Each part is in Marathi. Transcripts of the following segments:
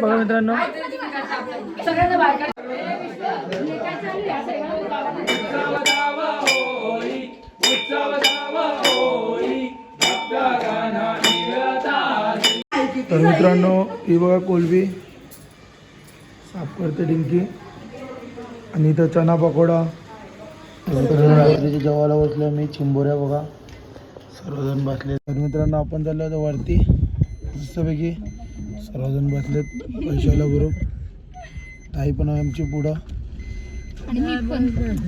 बघा मित्रांनो तर मित्रांनो ही बघा कोलबी साफ करते डिंकी आणि इथं चना पकोडा रात्रीच्या जेवायला बसलो मी चिंबोऱ्या बघा सर्वजण बसले. तर मित्रांनो आपण चाललो होतो वरती मस्तपैकी सर्वजण बसलेत पैशाला ग्रुप ताई पण आमची पुढं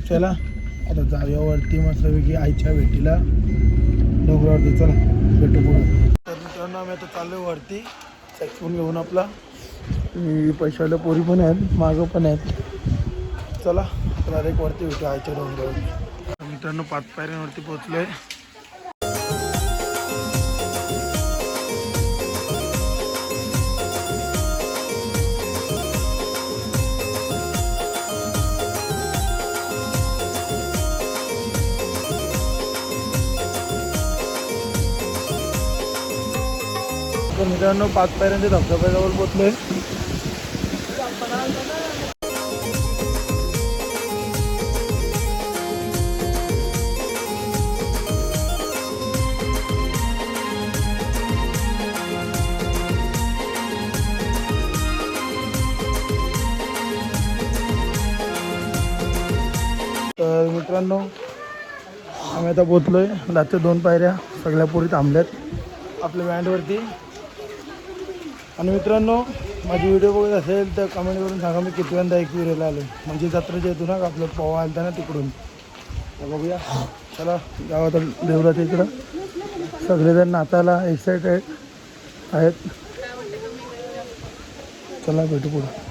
चला आता जाऊया वरती मस्तपैकी आईच्या भेटीला डोंगरावरती चला भेटू पुढं. तर मित्रांनो आम्ही आता चाललो वरती सॅक्सफोन घेऊन आपला पैशाला पोरी पण आहेत मागं पण आहेत चला आता एक वरती भेटू आईच्या डोंगरावरती. मित्रांनो 5 पायऱ्यांवरती पोहोचलोय. तर मित्रांनो 5 पायऱ्यांच्या धबधब्याजवळ पोहोचलोय. तर मित्रांनो आम्ही आता पोहोचलोय. लास्टच्या 2 पायऱ्या सगळ्या पोरी थांबल्यात आपल्या बँडवरती. आणि मित्रांनो माझी व्हिडिओ बघत असेल तर कमेंट करून सांगा मी कितव्यांदा एकविरेला आलो. म्हणजे जत्रेच्या येतो ना आपलं पोहा आलता ना तिकडून. तर बघूया चला गावात देवराच्या इकडं सगळेजण नाचायला एक्सायटेड आहेत. चला भेटू पुढं.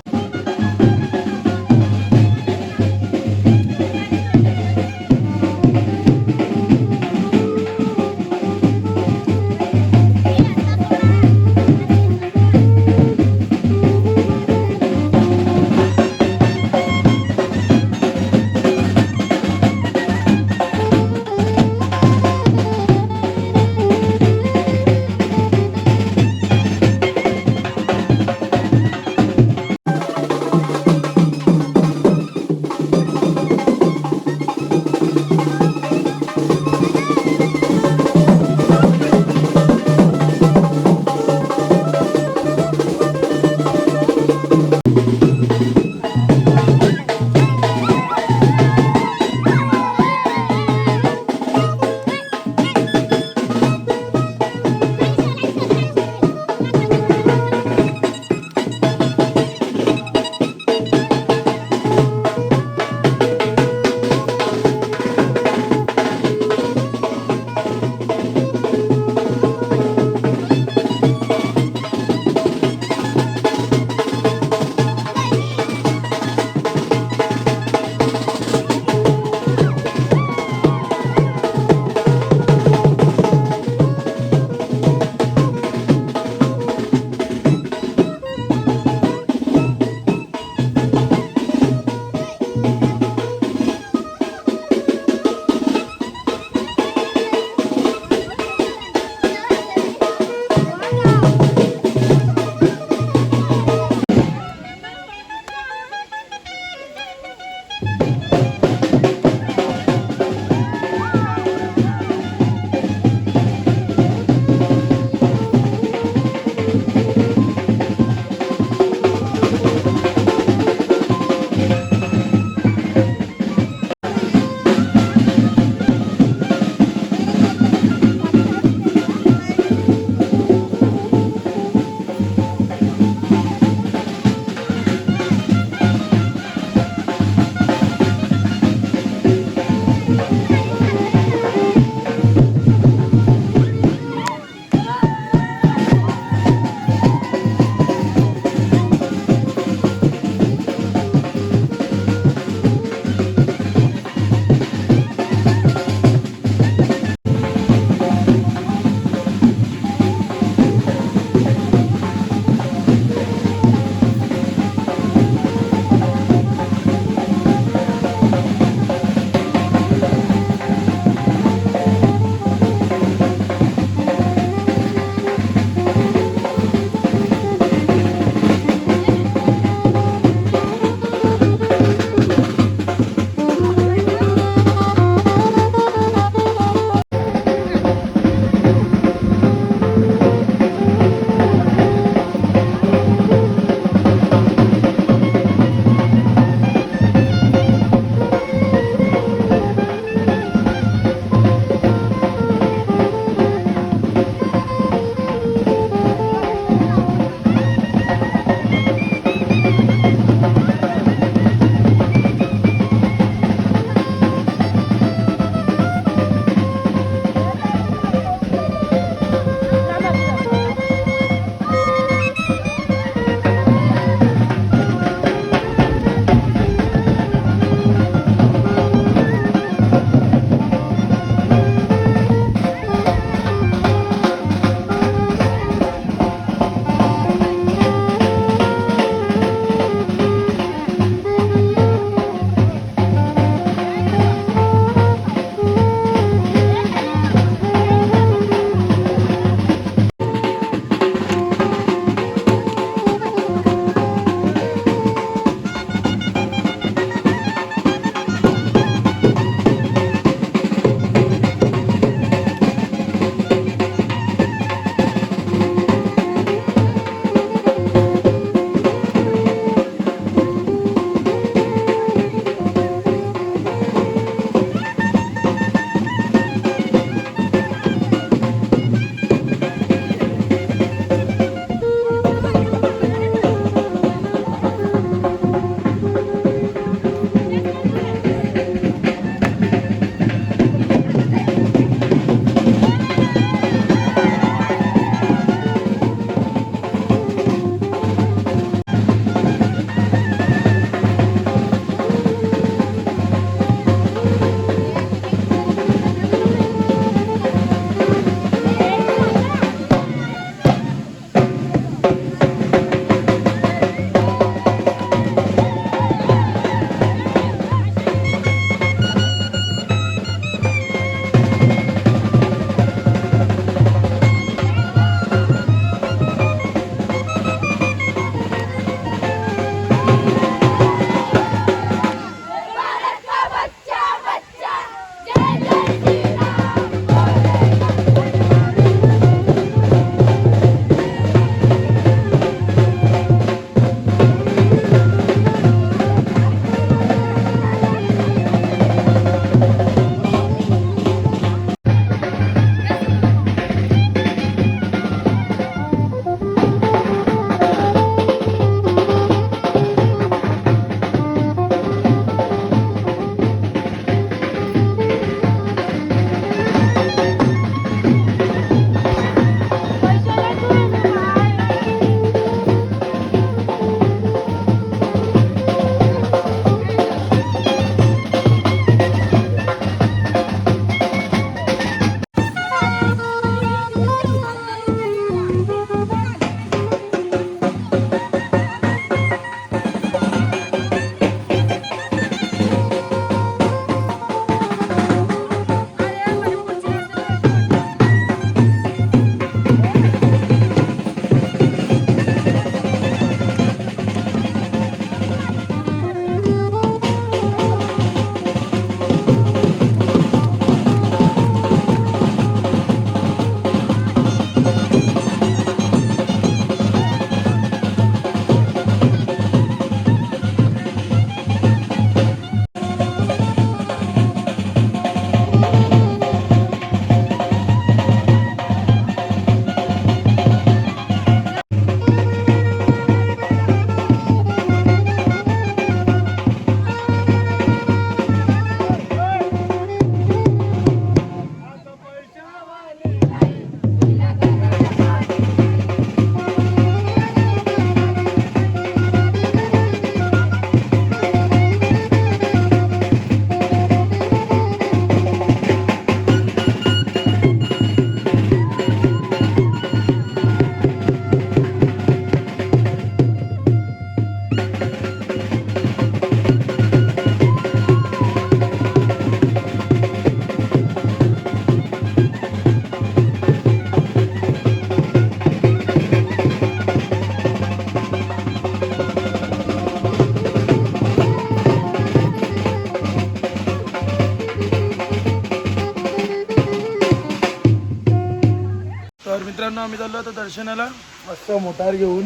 मित्रांनो आम्ही चाललो आता दर्शनाला मस्त मोटार घेऊन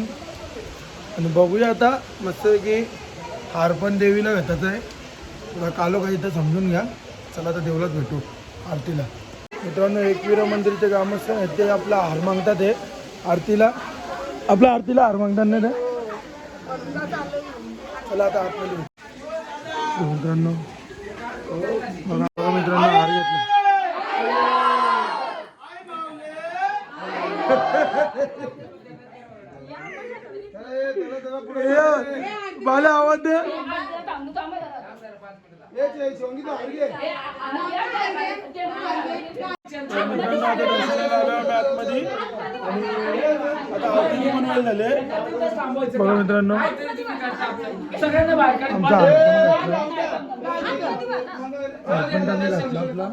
आणि बघूया आता मस्त की हार पण देवीला भेटायचं आहे. तुला कालो काही इथं समजून घ्या. चला आता देवलाच भेटू आरतीला. मित्रांनो एकविरा मंदिरचे ग्रामस्थ आहेत ते आपला हार मागतात आहे आरतीला. आपल्या आरतीला हार मागतात नाही ते. चला आता आतमध्ये मित्रांनो बघा मित्रांनो हार घेतला. मला आवाज दे. आतमध्ये आता आरती पण वेळ झाले बघा मित्रांनो. आमचा आपण त्यांनी घातला आपला.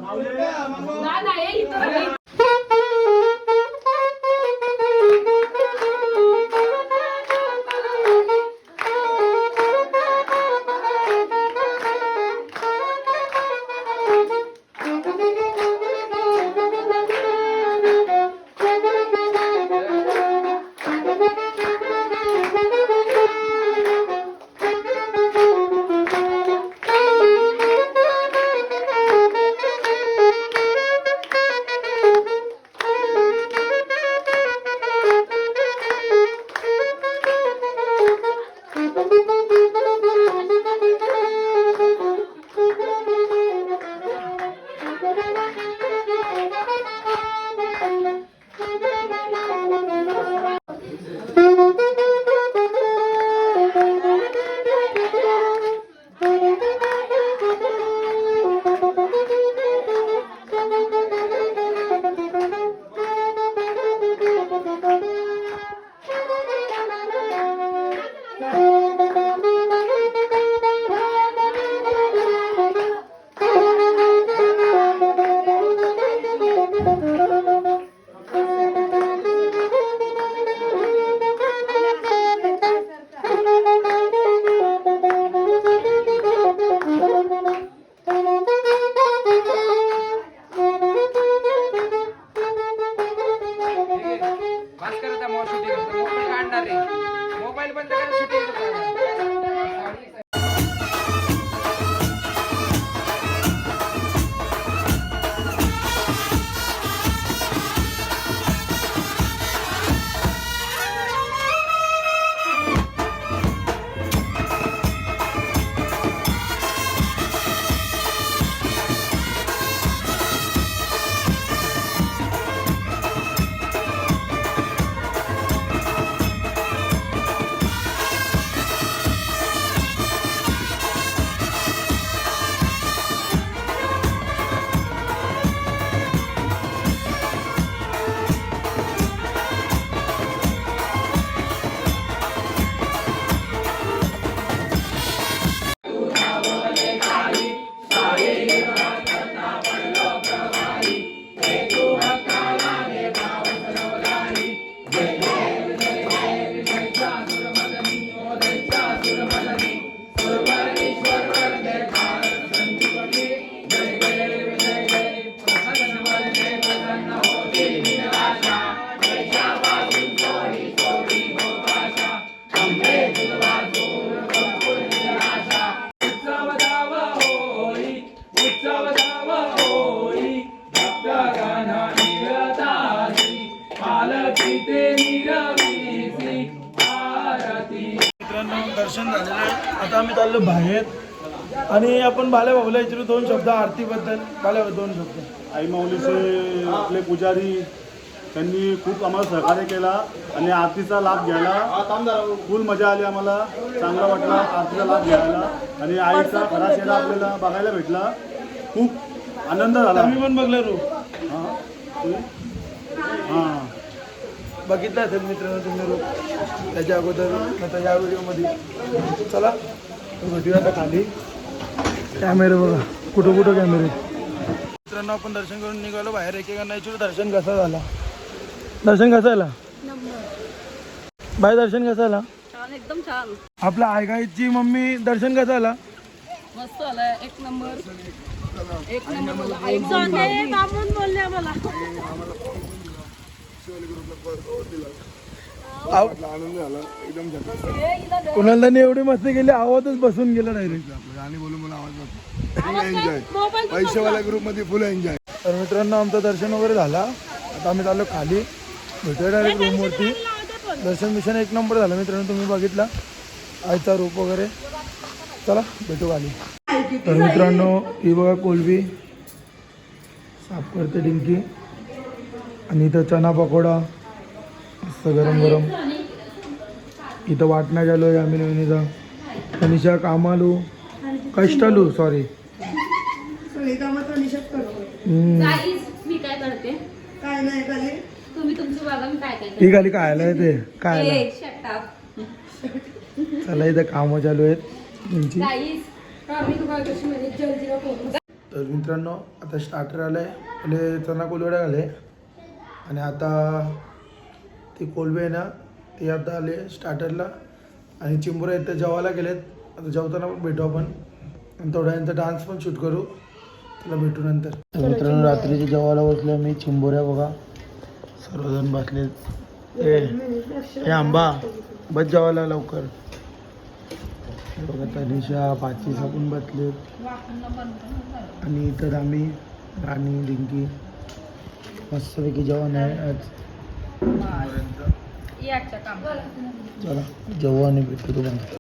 मोबाईल बंद करा शूटिंग. मित्रांनो दर्शन झालेलं आहे. आता आम्ही चाललो बाहेर आणि आपण बाल्या भाऊला विचारू दोन शब्द आरतीबद्दल. बाल्या भाऊ दोन शब्द. आई माऊलीचे आपले पुजारी त्यांनी खूप आम्हाला सहकार्य केला आणि आरतीचा लाभ घ्यायला फुल मजा आली. आम्हाला चांगला वाटला आरतीचा लाभ घ्यायला आणि आईचा खरा चेहरा आपल्याला बघायला भेटला. खूप आनंद झाला. आम्ही पण बघलो रो. हां बघितलं असेल मित्रांनो तुम्ही रो त्याच्या अगोदर आता या व्हिडिओमध्ये. चला भेटूया आता खाली. कॅमेरे बघा कुठं कुठं कॅमेरे. मित्रांनो आपण दर्शन करून निघालो बाहेर. एकेकांना विचारू दर्शन कसं झाला. दर्शन कसं झालं बाय. दर्शन कसं झालं. एकदम छान. आपल्या आयगाईची मम्मी दर्शन कसं झाला. मस्त आलाय. एक नंबर. एक नंबर. बोलले आम्हाला. आनंद झाला एकदम कुणाला एवढी मस्ती केली आवाजच बसून गेला डायरेक्ट गाणी बोलून मला आवाज फुल एन्जॉय पैसेवाल्या ग्रुपमध्ये फुल एन्जॉय. तर मित्रांनो आमचं दर्शन वगैरे झाला. आता आम्ही चाललो खाली भेटूया डायरेक्ट रूमवरती. दर्शन मिशन एक नंबर झालं मित्रांनो, तुम्ही बघितला आईचा रूप वगैरे. चला भेटू खाली. तर मित्रांनो ही बघा कोलबी साफ करते डिंकी. आणि इथं चना पकोडा मस्त गरम गरम. इथं वाटण्यात आलो आहे आम्ही नवीनीचा. तनिषा कामालू कष्टालू सॉरी मी काय करते काय नाही खाली तुम्ही तुमची बघा मी काय ती खाली खायला येते खायला. शटाप चला इथं कामं चालू आहेत त्यांची. तर मित्रांनो आता स्टार्टर आलं आहे. पहिले चना कोलवड्या आले आणि आता ती कोलबे आहे ना ते आता आले स्टार्टरला. आणि चिंबोऱ्या इथं जेवायला गेलेत. आता जेवताना पण भेटू आपण आणि थोड्या नंतर डान्स पण शूट करू. त्याला भेटू नंतर. तर मित्रांनो रात्रीच्या जेवायला बसलो मी. चिंबोऱ्या बघा सर्वजण बसलेत. हे आंबा बस जेवायला लवकर. बघा तनिषा पाचीसा पण बसलेत. आणि इतर आम्ही राणी डिंकी मस्तपैकी जेवण आहे आज. चला जेवू आणि भेटू तुम्हाला.